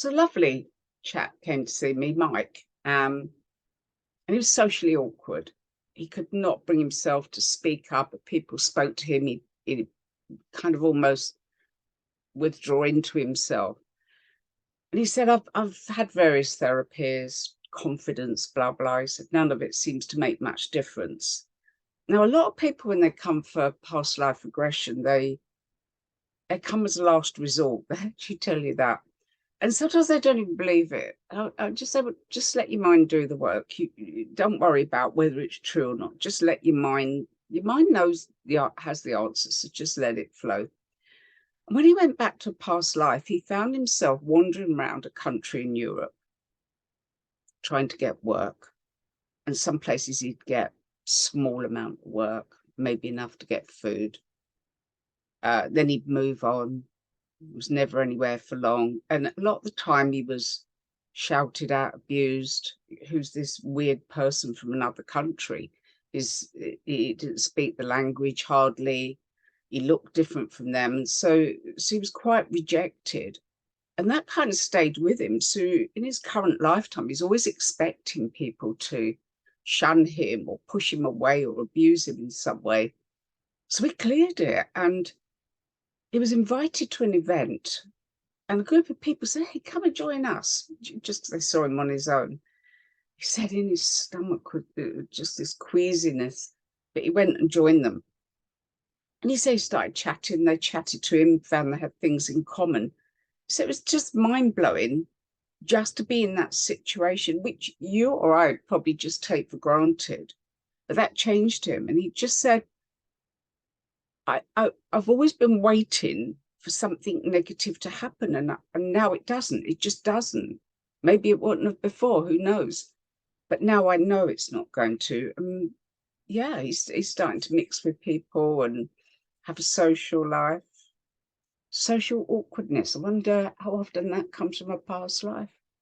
So a lovely chap came to see me, Mike, and he was socially awkward. He could not bring himself to speak up. If people spoke to him, he'd kind of almost withdraw into himself. And he said, I've had various therapies, confidence, blah, blah. He said, none of it seems to make much difference. Now, a lot of people, when they come for past life regression, they come as a last resort. They actually tell you that. And sometimes they don't even believe it. I just say, well, just let your mind do the work. You don't worry about whether it's true or not. Just let your mind knows has the answer, so just let it flow. And when he went back to a past life, he found himself wandering around a country in Europe, trying to get work. And some places he'd get small amount of work, maybe enough to get food. Then he'd move on. Was never anywhere for long, and a lot of the time he was shouted at, abused. Who's this weird person from another country? He didn't speak the language hardly. He looked different from them, and so he was quite rejected, and that kind of stayed with him. So in his current lifetime, he's always expecting people to shun him or push him away or abuse him in some way. So he cleared it, and he was invited to an event, and a group of people said, hey, come and join us, just because they saw him on his own. He said in his stomach was just this queasiness, but he went and joined them. And he said he started chatting, they chatted to him, found they had things in common. So it was just mind-blowing just to be in that situation, which you or I would probably just take for granted. But that changed him. And he just said, I've always been waiting for something negative to happen, and now it doesn't. It just doesn't. Maybe it wouldn't have before, who knows? But now I know it's not going to. Yeah, he's starting to mix with people and have a social life. Social awkwardness. I wonder how often that comes from a past life.